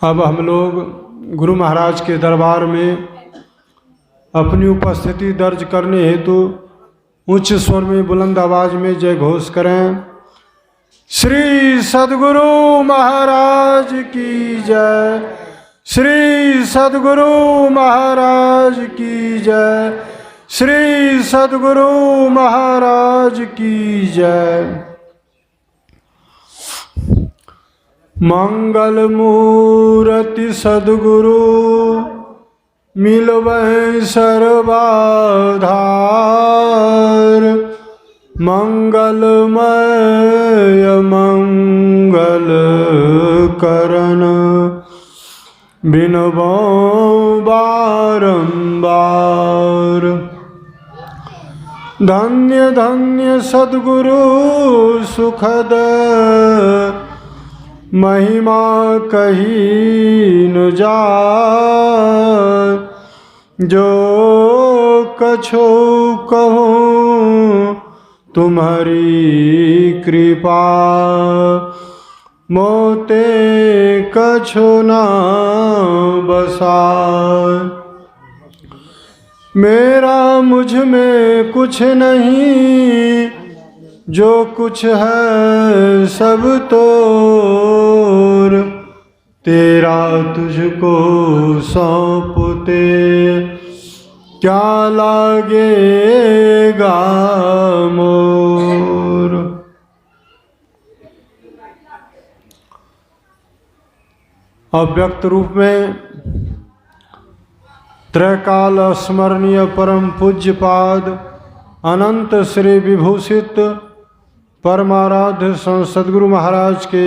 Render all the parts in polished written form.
अब हम लोग गुरु महाराज के दरबार में अपनी उपस्थिति दर्ज करने हेतु उच्च स्वर में बुलंद आवाज में जय घोष करें। श्री सद्गुरु महाराज की जय, श्री सद्गुरु महाराज की जय, श्री सद्गुरु महाराज की जय। मंगल मूर्ति सद्गुरु मिलवै सर्वाधार, मंगलमय मंगल करण बिनबो बारंबार। धन्य धन्य सद्गुरु सुखद महिमा कही न जाय, जो कछो कहूँ तुम्हारी कृपा, मोते कछो न बसाय। मेरा मुझ में कुछ नहीं, जो कुछ है सब तोर, तेरा तुझको सौंपते क्या लागेगा मोर। अव्यक्त रूप में त्रैकाल स्मरणीय परम पूज्यपाद अनंत श्री विभूषित परमाराध्य सद्गुरु महाराज के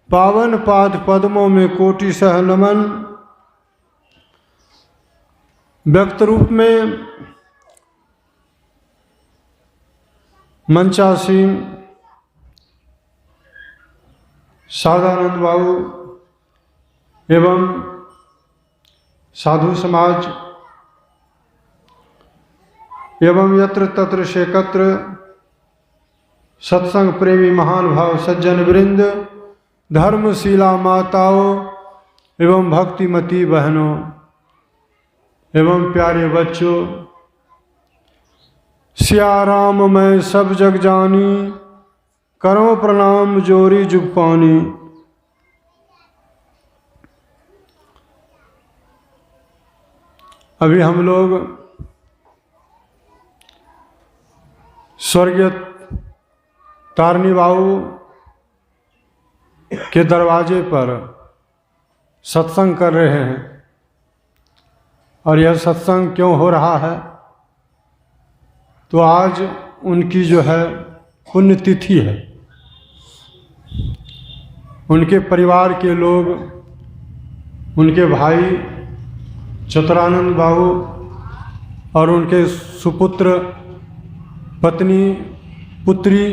पावन पाद पद्मों में कोटि सह नमन। व्यक्त रूप में मंचासीन सादानंद बाबू एवं साधु समाज एवं यत्र तत्र शेकत्र सत्संग प्रेमी महान भाव सज्जन वृंद, धर्मशीला माताओं एवं भक्तिमती बहनों एवं प्यारे बच्चों, सिया राम मैं सब जग जानी, करो प्रणाम जोरी जुग पानी। अभी हम लोग स्वर्गीय तारनी बाबू के दरवाजे पर सत्संग कर रहे हैं। और यह सत्संग क्यों हो रहा है, तो आज उनकी जो है पुण्यतिथि है। उनके परिवार के लोग, उनके भाई चतुरानंद बाबू और उनके सुपुत्र पत्नी पुत्री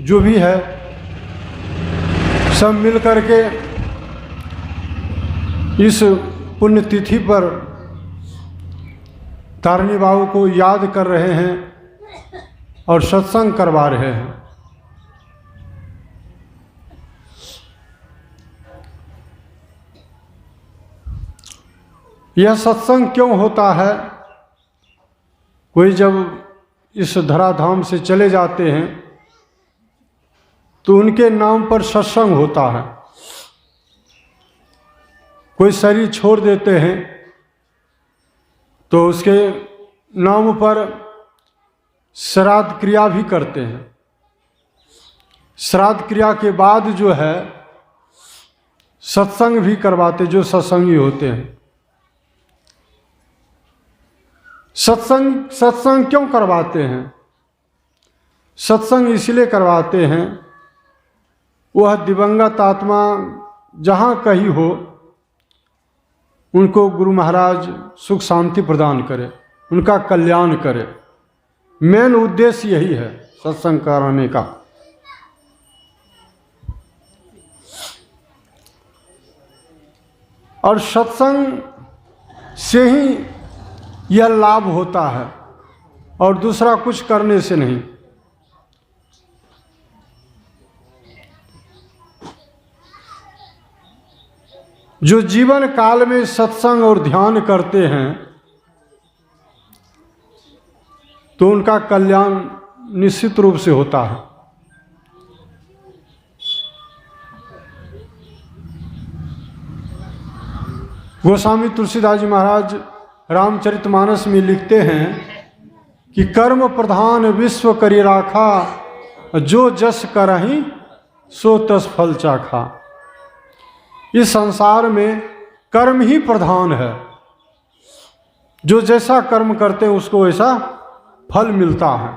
जो भी है, सब मिल कर के इस पुण्यतिथि पर तारनी बाबू को याद कर रहे हैं और सत्संग करवा रहे हैं। यह सत्संग क्यों होता है, कोई जब इस धराधाम से चले जाते हैं तो उनके नाम पर सत्संग होता है। कोई शरीर छोड़ देते हैं तो उसके नाम पर श्राद्ध क्रिया भी करते हैं। श्राद्ध क्रिया के बाद जो है सत्संग भी करवाते, जो सत्संगी होते हैं। सत्संग क्यों करवाते हैं? सत्संग इसलिए करवाते हैं, वह दिवंगत आत्मा जहाँ कहीं हो उनको गुरु महाराज सुख शांति प्रदान करे, उनका कल्याण करे। मेन उद्देश्य यही है सत्संग कराने का। और सत्संग से ही यह लाभ होता है और दूसरा कुछ करने से नहीं। जो जीवन काल में सत्संग और ध्यान करते हैं तो उनका कल्याण निश्चित रूप से होता है। गोस्वामी तुलसीदास जी महाराज रामचरितमानस में लिखते हैं कि कर्म प्रधान विश्व करी राखा, जो जस करहि सो तस फल चाखा। इस संसार में कर्म ही प्रधान है। जो जैसा कर्म करते हैं उसको वैसा फल मिलता है।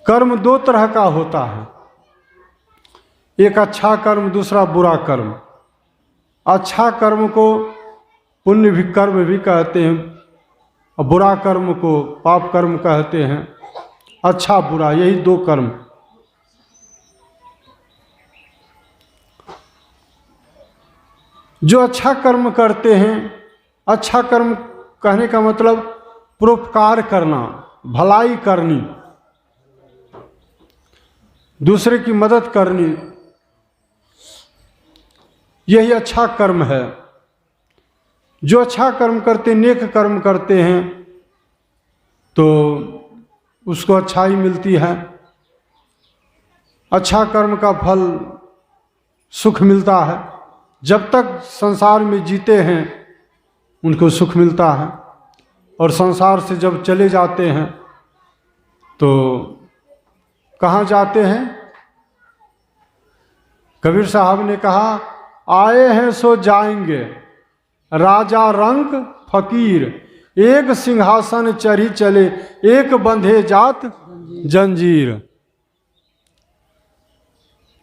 कर्म दो तरह का होता है, एक अच्छा कर्म, दूसरा बुरा कर्म। अच्छा कर्म को पुण्य भी कर्म भी कहते हैं और बुरा कर्म को पाप कर्म कहते हैं। अच्छा बुरा यही दो कर्म। जो अच्छा कर्म करते हैं, अच्छा कर्म कहने का मतलब परोपकार करना, भलाई करनी, दूसरे की मदद करनी, यही अच्छा कर्म है। जो अच्छा कर्म करते, नेक कर्म करते हैं तो उसको अच्छाई मिलती है। अच्छा कर्म का फल सुख मिलता है। जब तक संसार में जीते हैं उनको सुख मिलता है, और संसार से जब चले जाते हैं तो कहाँ जाते हैं? कबीर साहब ने कहा, आए हैं सो जाएंगे, राजा रंक फकीर, एक सिंहासन चढ़ी चले, एक बंधे जात जंजीर।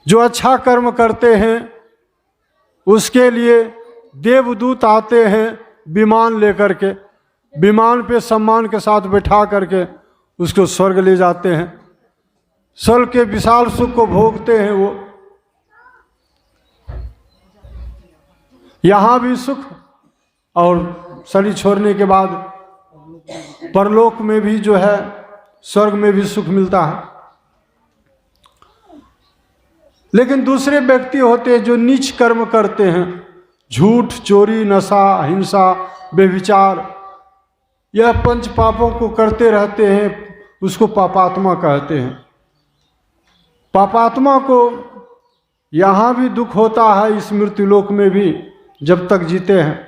जो अच्छा कर्म करते हैं उसके लिए देवदूत आते हैं विमान लेकर के, विमान पे सम्मान के साथ बैठा करके उसको स्वर्ग ले जाते हैं। स्वर्ग के विशाल सुख को भोगते हैं वो। यहाँ भी सुख और शरीर छोड़ने के बाद परलोक में भी जो है, स्वर्ग में भी सुख मिलता है। लेकिन दूसरे व्यक्ति होते हैं जो नीच कर्म करते हैं, झूठ, चोरी, नशा, हिंसा, व्यभिचार, यह पंच पापों को करते रहते हैं, उसको पापात्मा कहते हैं। पापात्मा को यहाँ भी दुख होता है, इस मृत्युलोक में भी, जब तक जीते हैं।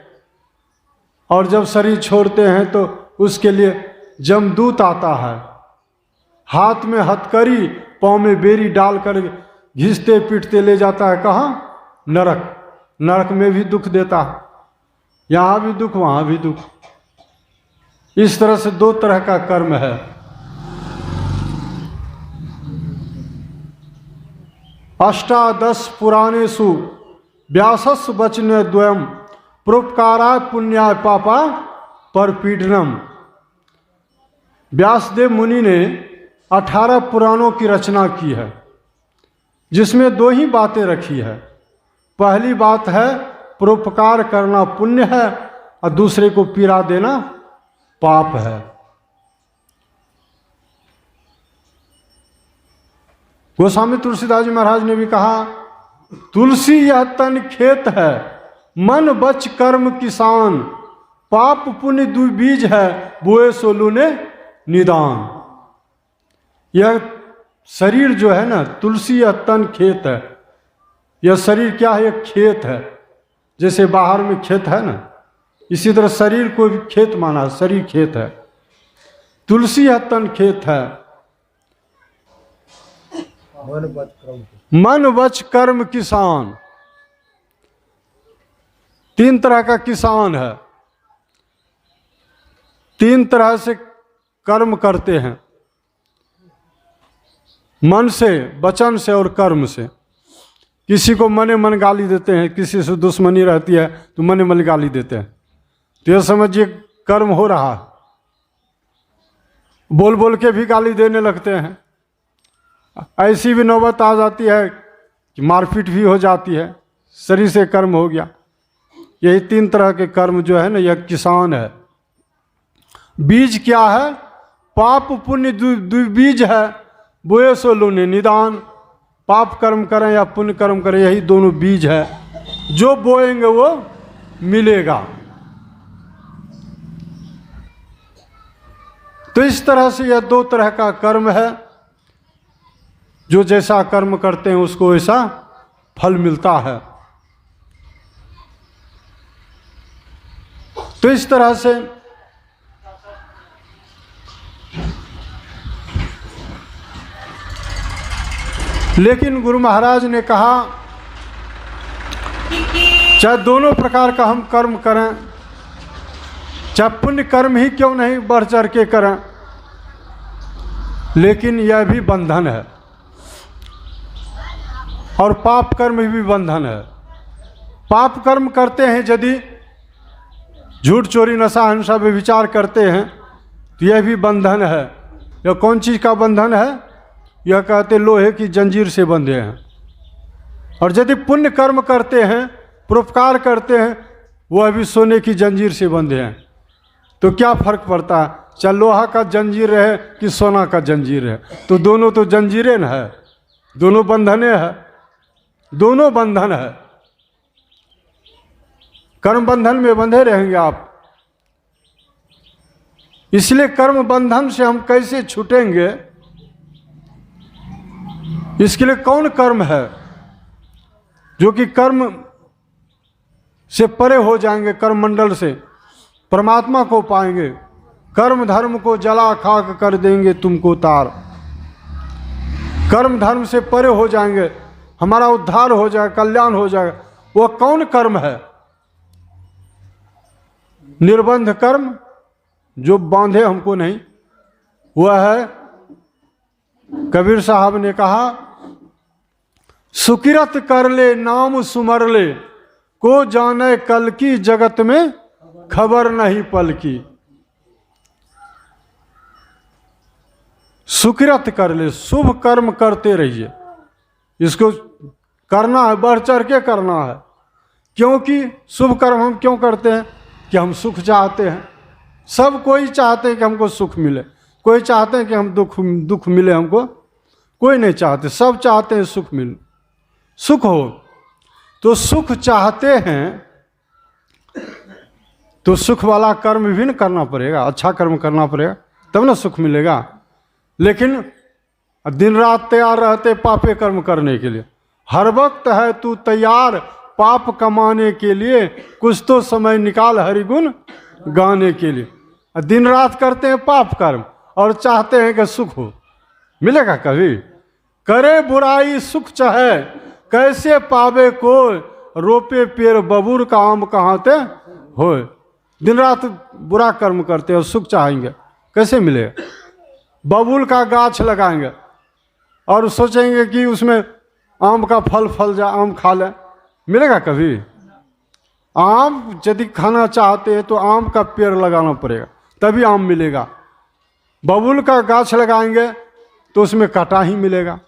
और जब शरीर छोड़ते हैं तो उसके लिए जमदूत आता है, हाथ में हथकड़ी, पाँव में बेरी डालकर घिसते पीटते ले जाता है। कहाँ? नरक। नरक में भी दुख देता है, यहाँ भी दुख, वहाँ भी दुख। इस तरह से दो तरह का कर्म है। अष्टादश पुराणेषु व्यासस् वचन द्वयम् परोपकाराय पुण्याय पापा परपीडनम। व्यासदेव मुनि ने 18 पुराणों की रचना की है, जिसमें दो ही बातें रखी है। पहली बात है परोपकार करना पुण्य है, और दूसरे को पीड़ा देना पाप है। गोस्वामी तुलसीदास जी महाराज ने भी कहा, तुलसी यह तन खेत है, मन बच कर्म किसान, पाप पुण्य दु बीज है, बोए सोलू ने निदान। यह शरीर जो है ना, तुलसी यह तन खेत है। यह शरीर क्या है? एक खेत है। जैसे बाहर में खेत है ना, इसी तरह शरीर को भी खेत माना, शरीर खेत है। तुलसी यह तन खेत है, मन वच कर्म किसान। तीन तरह का किसान है, तीन तरह से कर्म करते हैं, मन से, वचन से और कर्म से। किसी को मने मन गाली देते हैं, किसी से दुश्मनी रहती है तो मने मन गाली देते हैं, तो यह समझिए कर्म हो रहा है। बोल बोल के भी गाली देने लगते हैं। ऐसी भी नौबत आ जाती है कि मारपीट भी हो जाती है, शरीर से कर्म हो गया। यही तीन तरह के कर्म जो है ना, यह किसान है। बीज क्या है? पाप पुण्य बीज है, बोए सो लूने निदान। पाप कर्म करें या पुण्य कर्म करें, यही दोनों बीज है, जो बोएंगे वो मिलेगा। तो इस तरह से यह दो तरह का कर्म है, जो जैसा कर्म करते हैं उसको वैसा फल मिलता है। तो इस तरह से लेकिन गुरु महाराज ने कहा चाहे दोनों प्रकार का हम कर्म करें, चाहे पुण्य कर्म ही क्यों नहीं बढ़ चढ़ के करें, लेकिन यह भी बंधन है और पाप कर्म भी बंधन है। पाप कर्म करते हैं यदि झूठ चोरी नशा हिंसा पे विचार करते हैं तो यह भी बंधन है। यह कौन चीज़ का बंधन है? यह कहते लोहे की जंजीर से बंधे हैं। और यदि पुण्य कर्म करते हैं, परोपकार करते हैं, वह भी सोने की जंजीर से बंधे हैं। तो क्या फर्क पड़ता है, चाहे लोहा का जंजीर रहे कि सोना का जंजीर है, तो दोनों तो जंजीरें न है, दोनों बंधने हैं, दोनों बंधन है। कर्म बंधन में बंधे रहेंगे आप। इसलिए कर्म बंधन से हम कैसे छूटेंगे, इसके लिए कौन कर्म है जो कि कर्म से परे हो जाएंगे, कर्म मंडल से परमात्मा को पाएंगे। कर्म धर्म को जला खाक कर देंगे तुमको तार। कर्म धर्म से परे हो जाएंगे, हमारा उद्धार हो जाएगा, कल्याण हो जाएगा। वह कौन कर्म है? निर्बंध कर्म, जो बांधे हमको नहीं। वह है, कबीर साहब ने कहा, सुकिरत कर ले नाम सुमर ले, को जाने कल की जगत में खबर नहीं पल की। सुकिरत कर ले, शुभ कर्म करते रहिए। इसको करना है, बढ़ चढ़ के करना है। क्योंकि शुभ कर्म हम क्यों करते हैं? कि हम सुख चाहते हैं। सब कोई चाहते हैं कि हमको सुख मिले, कोई चाहते हैं कि हम दुख मिले हमको, कोई नहीं चाहते, सब चाहते हैं सुख मिले, सुख हो। तो सुख चाहते हैं तो सुख वाला कर्म भी न करना पड़ेगा, अच्छा कर्म करना पड़ेगा, तब ना सुख मिलेगा। लेकिन दिन रात तैयार रहते पापे कर्म करने के लिए। हर वक्त है तू तैयार पाप कमाने के लिए, कुछ तो समय निकाल हरिगुण गाने के लिए। दिन रात करते हैं पाप कर्म और चाहते हैं कि सुख हो। मिलेगा कभी? करे बुराई सुख चाहे, कैसे पावे कोई, रोपे पेड़ बबूर का आम कहाँ ते होए। दिन रात बुरा कर्म करते हैं और सुख चाहेंगे, कैसे मिलेगा? बबूल का गाछ लगाएंगे और सोचेंगे कि उसमें आम का फल जाए, आम खा लें। मिलेगा कभी? आम यदि खाना चाहते हैं तो आम का पेड़ लगाना पड़ेगा, तभी आम मिलेगा। बबूल का गाछ लगाएंगे तो उसमें कांटा ही मिलेगा।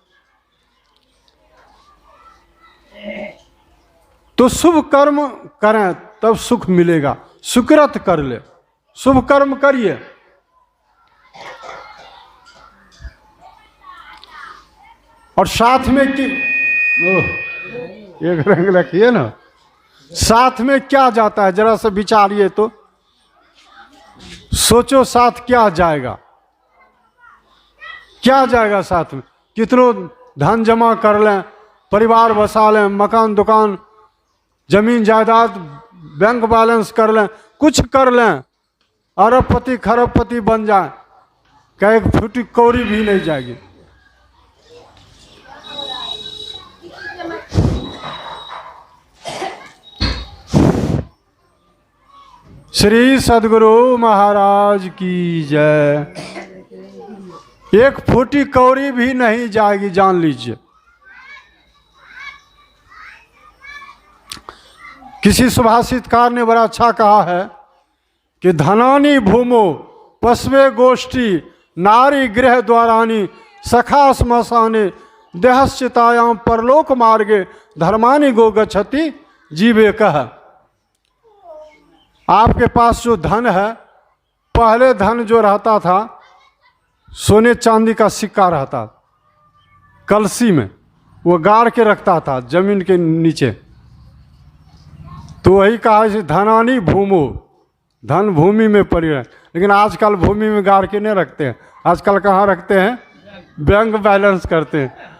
तो शुभ कर्म करें तब सुख मिलेगा। सुकृत कर ले, शुभ कर्म करिए। और साथ में कि एक रंग रखिए ना, साथ में क्या जाता है जरा सा विचारिए तो। सोचो साथ क्या जाएगा, क्या जाएगा साथ में? कितनों धन जमा कर लें, परिवार बसा लें, मकान दुकान जमीन जायदाद बैंक बैलेंस कर लें, कुछ कर लें, अरबपति खरबपति बन जाए, क्या एक फूटी कौड़ी भी नहीं जाएगी। श्री सद्गुरु महाराज की जय। एक फूटी कौड़ी भी नहीं जाएगी, जान लीजिए। किसी सुभाषितकार ने बड़ा अच्छा कहा है कि धनानी भूमो पशवे गोष्ठी नारी गृह द्वारानी सखा श्मशाने देहश्चितायाम परलोक मार्गे धर्मानी गो गच्छति जीवे कह। आपके पास जो धन है पहले धन जो रहता था सोने चांदी का सिक्का रहता, कलसी में वो गाड़ के रखता था जमीन के नीचे। तो वही कहा इसे धनानी भूमो, धन भूमि में पड़ी है। लेकिन आजकल भूमि में गाड़ के नहीं रखते हैं, आजकल कहाँ रखते हैं? बैंक बैलेंस करते हैं।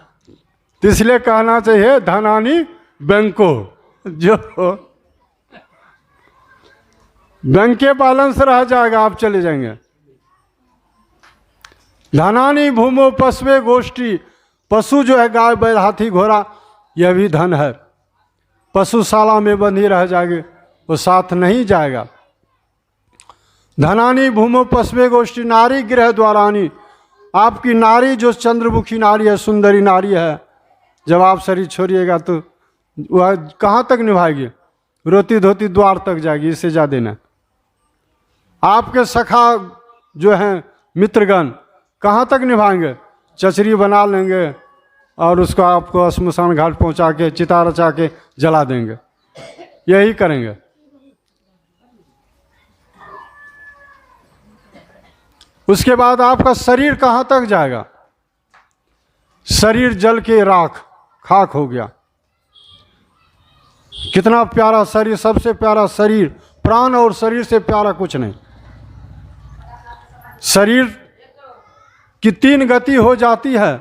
तो इसलिए कहना चाहिए धनानी बैंको, जो बैंक के बैलेंस रह जाएगा, आप चले जाएंगे। धनानी भूमो पशुए गोष्ठी, पशु जो है गाय बैल हाथी घोड़ा, यह भी धन है। पशुशाला में बंधी रह जाएगी, वो साथ नहीं जाएगा। धनानी भूमो पशुए गोष्ठी, नारी गृह द्वारानी, आपकी नारी जो चंद्रमुखी नारी है, सुंदरी नारी है, जब आप शरीर छोड़िएगा तो वह कहाँ तक निभाएगी? रोती धोती द्वार तक जाएगी, इससे ज़्यादा न। आपके सखा जो हैं मित्रगण कहाँ तक निभाएंगे? चचरी बना लेंगे और उसको आपको श्मशान घाट पहुंचा के चिता रचा के जला देंगे, यही करेंगे। उसके बाद आपका शरीर कहाँ तक जाएगा? शरीर जल के राख खाक हो गया। कितना प्यारा शरीर, सबसे प्यारा शरीर, प्राण और शरीर से प्यारा कुछ नहीं। शरीर की 3 गति हो जाती है।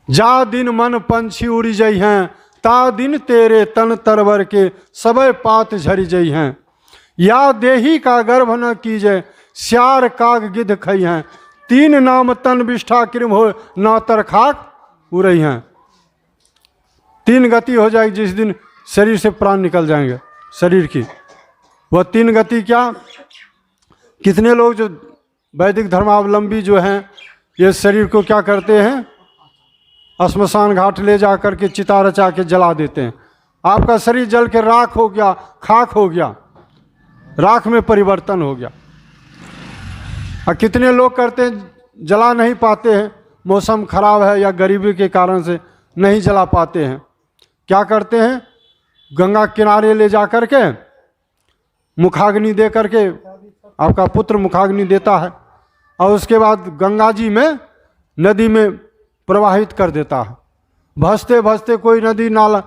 जा दिन मन पंछी उड़ी जई हैं, ता दिन तेरे तन तरवर के सबे पात झरी जई हैं। या देही का गर्भ न कीजे, श्यार काग गिद्ध खई हैं। 3 नाम तन विष्ठा कृम हो, ना तर खाक उड़ई हैं। 3 गति हो जाएगी जिस दिन शरीर से प्राण निकल जाएंगे शरीर की। वह 3 गति क्या? कितने लोग जो वैदिक धर्मावलंबी जो हैं, ये शरीर को क्या करते हैं? श्मशान घाट ले जा करके चिता रचा के जला देते हैं। आपका शरीर जल के राख हो गया, खाक हो गया, राख में परिवर्तन हो गया। और कितने लोग करते हैं, जला नहीं पाते हैं, मौसम खराब है या गरीबी के कारण से नहीं जला पाते हैं। क्या करते हैं? गंगा किनारे ले जा करके मुखाग्नि दे करके, आपका पुत्र मुखाग्नि देता है और उसके बाद गंगा जी में नदी में प्रवाहित कर देता है। भसते भसते कोई नदी नाला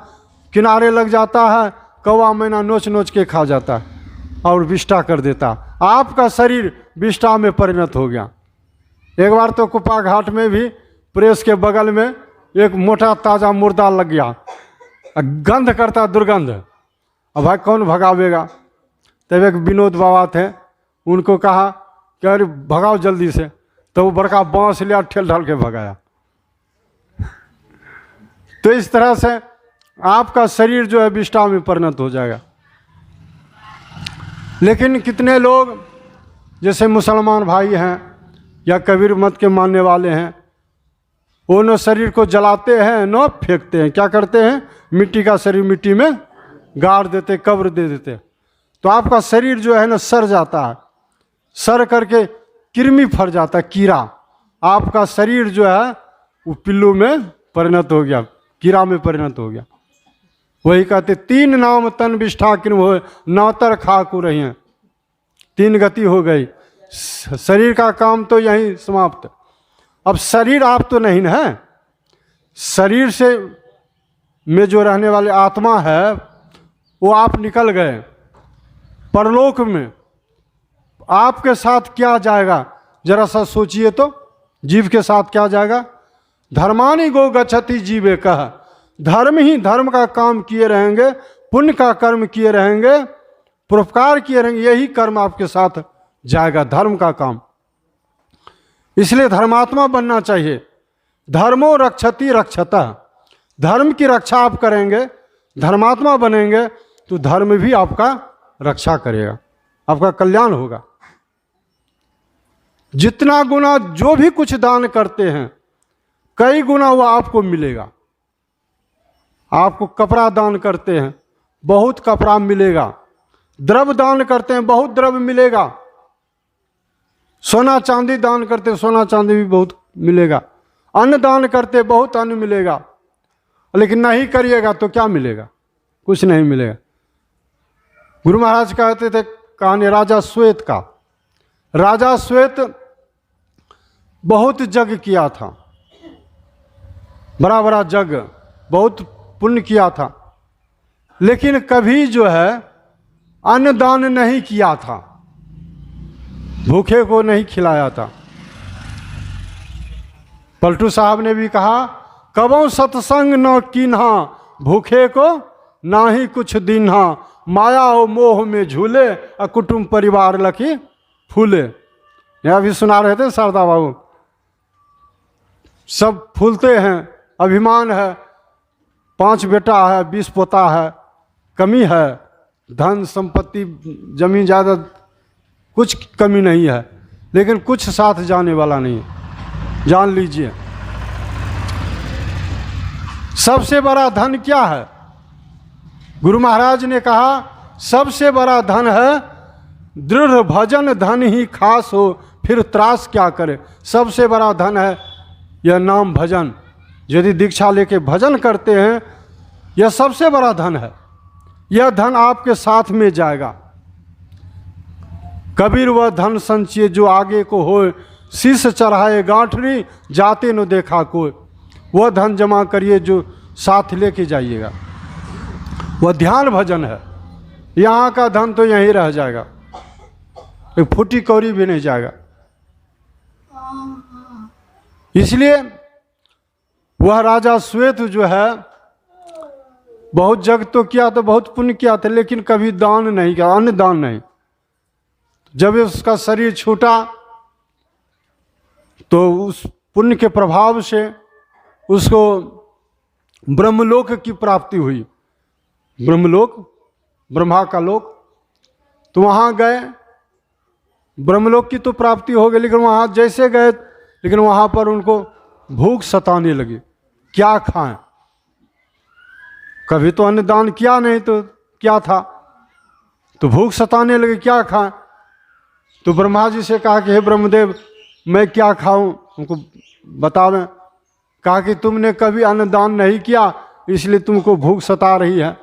किनारे लग जाता है, कौवा मैना नोच नोच के खा जाता है और विष्ठा कर देता है। आपका शरीर विष्ठा में परिणत हो गया। एक बार तो कुप्पा घाट में भी प्रेस के बगल में एक मोटा ताज़ा मुर्दा लग गया, गंध करता दुर्गंध। अब भाई कौन भगावेगा? तब एक विनोद बाबा थे, उनको कहा कि अरे भगाओ जल्दी से, तो वो बड़का बांस लिया, ठेल ढाल के भगाया। तो इस तरह से आपका शरीर जो है विष्ठा में परिणत हो जाएगा। लेकिन कितने लोग जैसे मुसलमान भाई हैं या कबीर मत के मानने वाले हैं, वो न शरीर को जलाते हैं न फेंकते हैं। क्या करते हैं? मिट्टी का शरीर मिट्टी में गाड़ देते, कब्र दे देते। तो आपका शरीर जो है ना सड़ जाता है, सड़ करके कृमि फर जाता है, कीड़ा। आपका शरीर जो है वो पिल्लू में परिणत हो गया, कीड़ा में परिणत हो गया। वही कहते 3 नाम तन विष्ठा कृम हो, नौतर खाकू रही हैं। 3 गति हो गई। शरीर का काम तो यहीं समाप्त। अब शरीर आप तो नहीं है, शरीर से में जो रहने वाले आत्मा है वो आप निकल गए परलोक में। आपके साथ क्या जाएगा जरा सा सोचिए तो। जीव के साथ क्या जाएगा? धर्मानि गो गच्छति जीवे कह, धर्म ही धर्म का काम किए रहेंगे, पुण्य का कर्म किए रहेंगे, परोपकार किए रहेंगे, यही कर्म आपके साथ जाएगा, धर्म का काम। इसलिए धर्मात्मा बनना चाहिए। धर्मो रक्षति रक्षतः, धर्म की रक्षा आप करेंगे, धर्मात्मा बनेंगे तो धर्म भी आपका रक्षा करेगा, आपका कल्याण होगा। जितना गुना जो भी कुछ दान करते हैं, कई गुना वो आपको मिलेगा। आपको कपड़ा दान करते हैं, बहुत कपड़ा मिलेगा। द्रव्य दान करते हैं, बहुत द्रव्य मिलेगा। सोना चांदी दान करते हैं, सोना चांदी भी बहुत मिलेगा। अन्न दान करते, बहुत अन्न मिलेगा। लेकिन नहीं करिएगा तो क्या मिलेगा? कुछ नहीं मिलेगा। गुरु महाराज कहते थे कहानी राजा श्वेत का। राजा श्वेत बहुत यज्ञ किया था, बड़ा बड़ा यज्ञ, बहुत पुण्य किया था, लेकिन कभी जो है अन्नदान नहीं किया था, भूखे को नहीं खिलाया था। पलटू साहब ने भी कहा, कबों सत्संग न कीन्हा, भूखे को ना ही कुछ दीन्हा, माया हो मोह में झूले, कुटुंब परिवार लखी फूले। यह भी सुना रहे थे शारदा बाबू। सब फूलते हैं, अभिमान है, 5 बेटा है, 20 पोता है, कमी है, धन संपत्ति जमीन जायदाद कुछ कमी नहीं है, लेकिन कुछ साथ जाने वाला नहीं है। जान लीजिए, सबसे बड़ा धन क्या है? गुरु महाराज ने कहा सबसे बड़ा धन है दृढ़ भजन, धन ही खास हो फिर त्रास क्या करे। सबसे बड़ा धन है यह नाम भजन। यदि दीक्षा लेके भजन करते हैं, यह सबसे बड़ा धन है। यह धन आपके साथ में जाएगा। कबीर वह धन संचिए जो आगे को होए, शीश चढ़ाए गांठरी जाते न देखा कोई। वह धन जमा करिए जो साथ लेके जाइएगा। वह ध्यान भजन है। यहाँ का धन तो यहीं रह जाएगा, एक फुटी कौड़ी भी नहीं जाएगा। इसलिए वह राजा श्वेत जो है बहुत जग तो किया, तो बहुत पुण्य किया था, लेकिन कभी दान नहीं किया, अन्न दान नहीं। जब उसका शरीर छूटा तो उस पुण्य के प्रभाव से उसको ब्रह्मलोक की प्राप्ति हुई। ब्रह्मलोक, ब्रह्मा का लोक, तो वहाँ गए, ब्रह्मलोक की तो प्राप्ति हो गई, लेकिन वहाँ जैसे गए, लेकिन वहाँ पर उनको भूख सताने लगी। क्या खाएं? कभी तो अन्नदान किया नहीं, तो क्या था, तो भूख सताने लगे, क्या खाएं? तो ब्रह्मा जी से कहा कि हे ब्रह्मदेव, मैं क्या खाऊं, हमको बतावें। कहा कि तुमने कभी अन्नदान नहीं किया, इसलिए तुमको भूख सता रही है,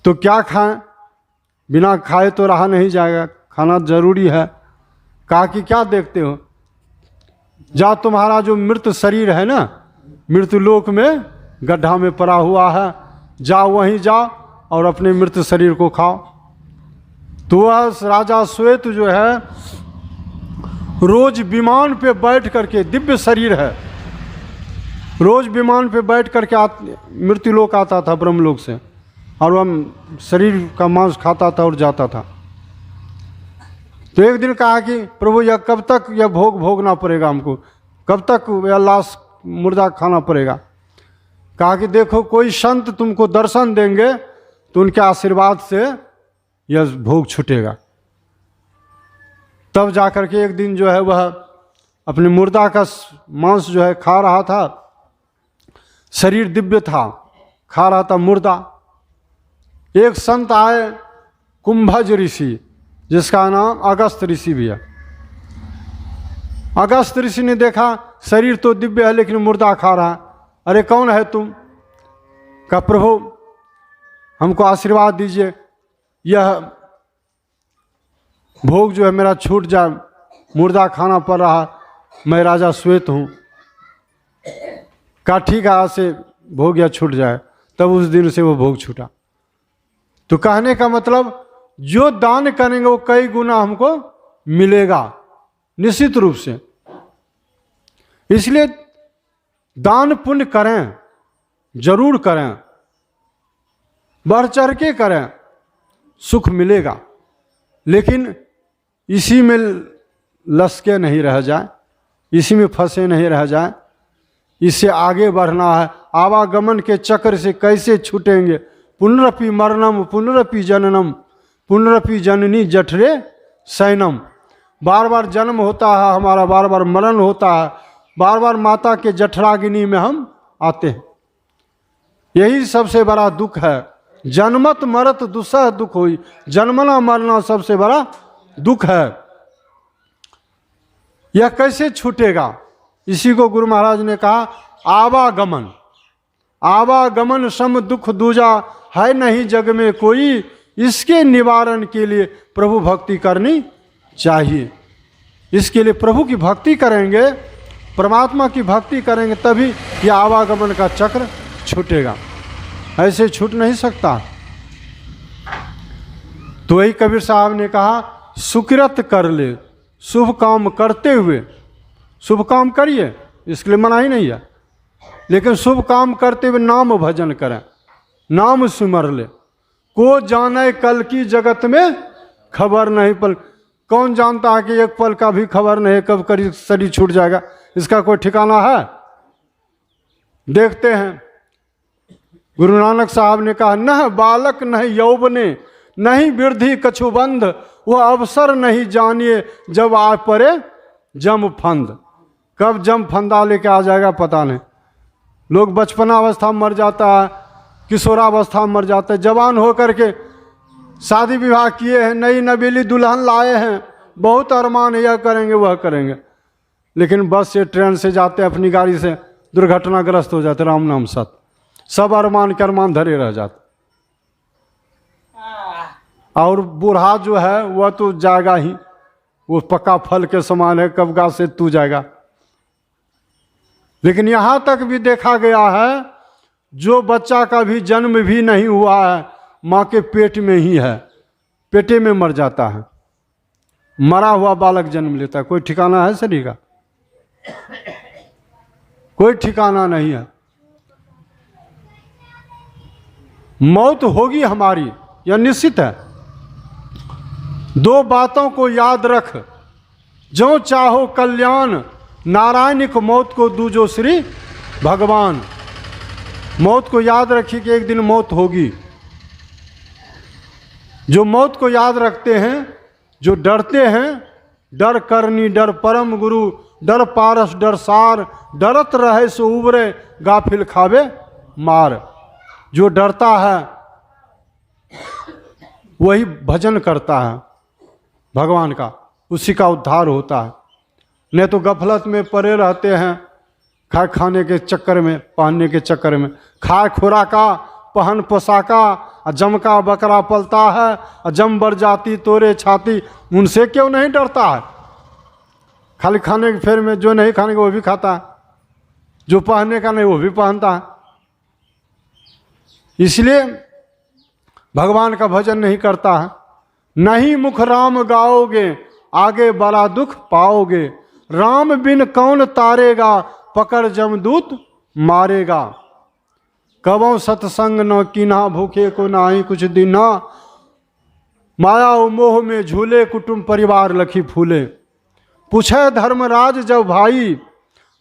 तो क्या खाएं? बिना खाए तो रहा नहीं जाएगा, खाना जरूरी है। कहा कि क्या देखते हो, जा तुम्हारा जो मृत शरीर है ना, मृत्यु लोक में गड्ढा में पड़ा हुआ है, जाओ वहीं जाओ और अपने मृत शरीर को खाओ। तो वह राजा श्वेत जो है रोज विमान पे बैठ करके, दिव्य शरीर है, रोज विमान पे बैठ करके मृत्यु लोक आता था ब्रह्मलोक से, और वह शरीर का मांस खाता था और जाता था। तो एक दिन कहा कि प्रभु यह कब तक यह भोग भोगना पड़ेगा हमको, कब तक यह लाश मुर्दा खाना पड़ेगा। कहा कि देखो कोई संत तुमको दर्शन देंगे तो उनके आशीर्वाद से यह भोग छूटेगा। तब जाकर के एक दिन जो है वह अपने मुर्दा का मांस जो है खा रहा था, शरीर दिव्य था, खा रहा था मुर्दा। एक संत आए, कुंभज ऋषि, जिसका नाम अगस्त ऋषि भी है। अगस्त ऋषि ने देखा शरीर तो दिव्य है लेकिन मुर्दा खा रहा है। अरे कौन है तुम? कहा प्रभु हमको आशीर्वाद दीजिए, यह भोग जो है मेरा छूट जाए, मुर्दा खाना पड़ रहा, मैं राजा श्वेत हूँ। कहा ठीक है, आज से भोग या छूट जाए। तब उस दिन से वो भोग छूटा। तो कहने का मतलब जो दान करेंगे वो कई गुना हमको मिलेगा निश्चित रूप से। इसलिए दान पुण्य करें, जरूर करें, बढ़ चढ़ के करें, सुख मिलेगा। लेकिन इसी में लसके नहीं रह जाए, इसी में फंसे नहीं रह जाए, इससे आगे बढ़ना है। आवागमन के चक्र से कैसे छूटेंगे? पुनरपि मरणम पुनरपि जननम पुनरपि जननी जठरे सैनम। बार बार जन्म होता है हमारा, बार बार मरण होता है, बार बार माता के जठराग्नि में हम आते हैं। यही सबसे बड़ा दुख है। जन्मत मरत दुसह दुख हुई, जन्मना मरना सबसे बड़ा दुख है। यह कैसे छूटेगा? इसी को गुरु महाराज ने कहा आवागमन। आवागमन सम दुख दूजा, है नहीं जग में कोई, इसके निवारण के लिए प्रभु भक्ति करनी चाहिए। इसके लिए प्रभु की भक्ति करेंगे, परमात्मा की भक्ति करेंगे, तभी ये आवागमन का चक्र छूटेगा, ऐसे छूट नहीं सकता। तो वही कबीर साहब ने कहा, सुकृत कर ले, शुभ काम करते हुए। शुभ काम करिए, इसके लिए मना ही नहीं है, लेकिन शुभ काम करते हुए नाम भजन करें, नाम सिमर ले। को जाने कल की जगत में खबर नहीं पल। कौन जानता है कि एक पल का भी खबर नहीं, कब करी शरीर छूट जाएगा, इसका कोई ठिकाना है? देखते हैं, गुरु नानक साहब ने कहा, न बालक नहीं यौवने, नहीं वृद्धि कछुबंध, वह अवसर नहीं जानिए जब आ पड़े जम फंद। कब जम फंदा लेके आ जाएगा पता नहीं। लोग बचपना अवस्था में मर जाता है, किशोरावस्था में मर जाता है, जवान होकर के शादी विवाह किए हैं, नई नवेली दुल्हन लाए हैं, बहुत अरमान, यह करेंगे वह करेंगे, लेकिन बस से ट्रेन से जाते अपनी गाड़ी से दुर्घटनाग्रस्त हो जाते, राम नाम सत, सब अरमान के अरमान धरे रह जाते। और बूढ़ा जो है वह तो जाएगा ही, वो पक्का फल के समान है, कब गा से तू जाएगा। लेकिन यहाँ तक भी देखा गया है, जो बच्चा का भी जन्म भी नहीं हुआ है, माँ के पेट में ही है, पेटे में मर जाता है, मरा हुआ बालक जन्म लेता है। कोई ठिकाना है शरीर का? कोई ठिकाना नहीं है। मौत होगी हमारी, यह निश्चित है। दो बातों को याद रख, जो चाहो कल्याण, नारायणिक मौत को दूजो श्री भगवान। मौत को याद रखिए कि एक दिन मौत होगी। जो मौत को याद रखते हैं, जो डरते हैं, डर करनी डर परम गुरु, डर पारस डर सार, डरत रहे सो उबरे, गाफिल खावे मार। जो डरता है वही भजन करता है भगवान का, उसी का उद्धार होता है। नहीं तो गफलत में पड़े रहते हैं, खाने के चक्कर में, पहनने के चक्कर में, खाए खुराका पहन पोशाका, जमका बकरा पलता है, जम बर जाती तोरे छाती, उनसे क्यों नहीं डरता है? खाली खाने के फेर में, जो नहीं खाने का वो भी खाता है, जो पहनने का नहीं वो भी पहनता है। इसलिए भगवान का भजन नहीं करता है। नहीं मुख राम गाओगे, आगे बड़ा दुख पाओगे, राम बिन कौन तारेगा, पकड़ जमदूत मारेगा। कबों सत्संग न कीना, भूखे को नाही कुछ दीना, माया मोह में झूले, कुटुंब परिवार लखी फूले। पूछे धर्मराज जब भाई,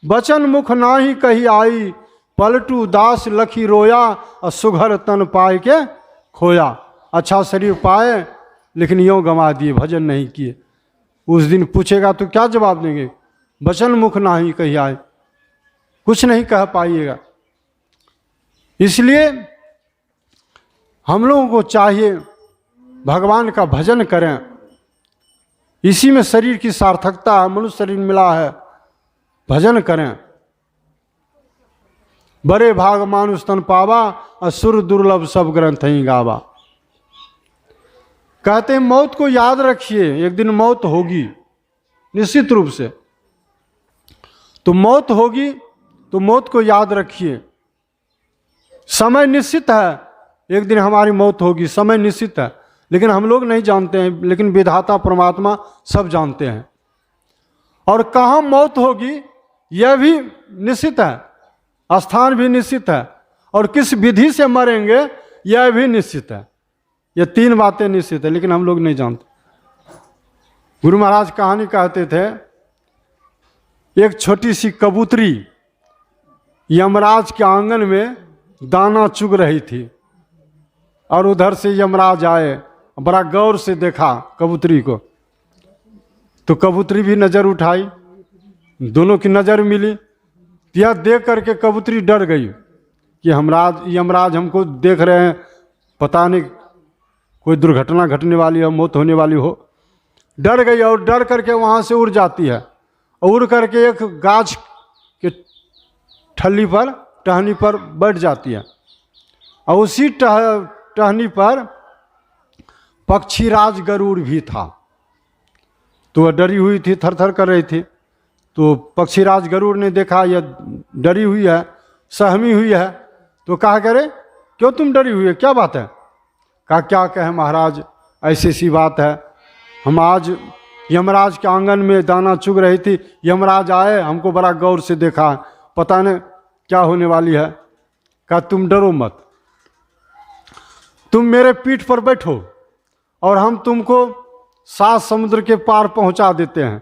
बचन मुख नाही कही आई, पलटू दास लखी रोया, और सुघर तन पाए के खोया। अच्छा शरीर पाए लेकिन यूँ गंवा दिए, भजन नहीं किए। उस दिन पूछेगा तो क्या जवाब देंगे? बचन मुख नाही कही आए, कुछ नहीं कह पाइएगा। इसलिए हम लोगों को चाहिए भगवान का भजन करें, इसी में शरीर की सार्थकता है, मनुष्य शरीर मिला है, भजन करें। बड़े भाग मानुष तन पावा, असुर दुर्लभ सब ग्रंथ ही गावा। कहते हैं मौत को याद रखिए, एक दिन मौत होगी निश्चित रूप से। तो मौत होगी तो मौत को याद रखिए। समय निश्चित है, एक दिन हमारी मौत होगी, समय निश्चित है, लेकिन हम लोग नहीं जानते हैं, लेकिन विधाता परमात्मा सब जानते हैं। और कहाँ मौत होगी यह भी निश्चित है, स्थान भी निश्चित है, और किस विधि से मरेंगे यह भी निश्चित है। ये तीन बातें निश्चित है, लेकिन हम लोग नहीं जानते। गुरु महाराज कहानी कहते थे, एक छोटी सी कबूतरी यमराज के आंगन में दाना चुग रही थी, और उधर से यमराज आए, बड़ा गौर से देखा कबूतरी को, तो कबूतरी भी नज़र उठाई, दोनों की नज़र मिली। यह देख करके कबूतरी डर गई कि यमराज हमको देख रहे हैं, पता नहीं कोई दुर्घटना घटने वाली हो, मौत होने वाली हो। डर गई और डर करके वहाँ से उड़ जाती है, और उड़ करके एक गाछ के ठल्ली पर, टहनी पर बैठ जाती है। और उसी टहनी पर पक्षीराज गरुड़ भी था। तो वह डरी हुई थी, थर थर कर रही थी। तो पक्षीराज गरुड़ ने देखा यह डरी हुई है, सहमी हुई है, तो कहा करे क्यों तुम डरी हुई है, क्या बात है? कहा क्या कहे महाराज, ऐसी सी बात है, हम आज यमराज के आंगन में दाना चुग रही थी, यमराज आए, हमको बड़ा गौर से देखा, पता नहीं क्या होने वाली है। कहा तुम डरो मत, तुम मेरे पीठ पर बैठो और हम तुमको 7 समुद्र के पार पहुंचा देते हैं।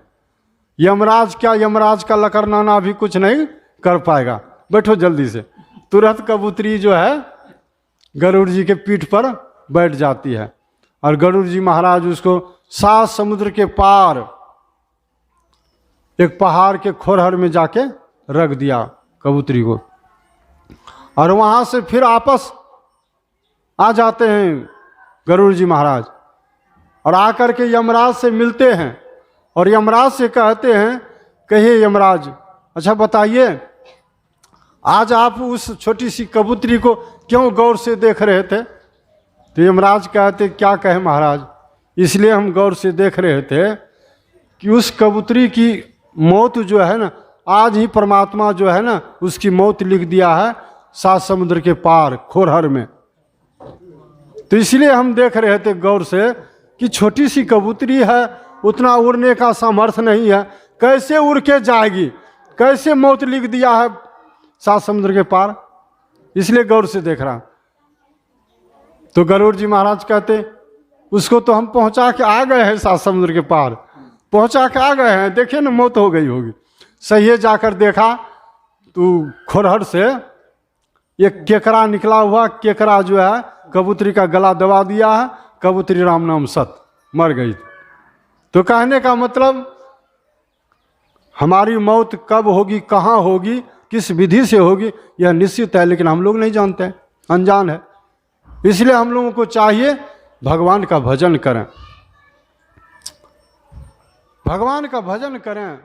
यमराज क्या, यमराज का लकरनाना भी कुछ नहीं कर पाएगा, बैठो जल्दी से। तुरंत कबूतरी जो है गरुड़ जी के पीठ पर बैठ जाती है और गरुड़ जी महाराज उसको 7 समुद्र के पार एक पहाड़ के खोरहर में जाके रख दिया कबूतरी को। और वहां से फिर आपस आ जाते हैं गरुड़ जी महाराज और आकर के यमराज से मिलते हैं और यमराज से कहते हैं, कहिए यमराज, अच्छा बताइए आज आप उस छोटी सी कबूतरी को क्यों गौर से देख रहे थे? तो यमराज कहते, क्या कहे महाराज, इसलिए हम गौर से देख रहे थे कि उस कबूतरी की मौत जो है ना, आज ही परमात्मा जो है ना उसकी मौत लिख दिया है 7 समुद्र के पार खोरहर में। तो इसलिए हम देख रहे थे गौर से कि छोटी सी कबूतरी है, उतना उड़ने का सामर्थ्य नहीं है, कैसे उड़ के जाएगी, कैसे मौत लिख दिया है 7 समुद्र के पार, इसलिए गौर से देख रहा। तो गरुड़ जी महाराज कहते, उसको तो हम पहुंचा के आ गए हैं 7 समुद्र के पार, पहुंचा के आ गए हैं, देखिए ना मौत हो गई होगी। सही है, जाकर देखा तो खोरहर से एक केकड़ा निकला हुआ, केकड़ा जो है कबूतरी का गला दबा दिया है, कबूतरी राम नाम सत मर गई। तो कहने का मतलब हमारी मौत कब होगी, कहाँ होगी, किस विधि से होगी, यह निश्चित है, लेकिन हम लोग नहीं जानते हैं, अनजान है। इसलिए हम लोगों को चाहिए भगवान का भजन करें, भगवान का भजन करें।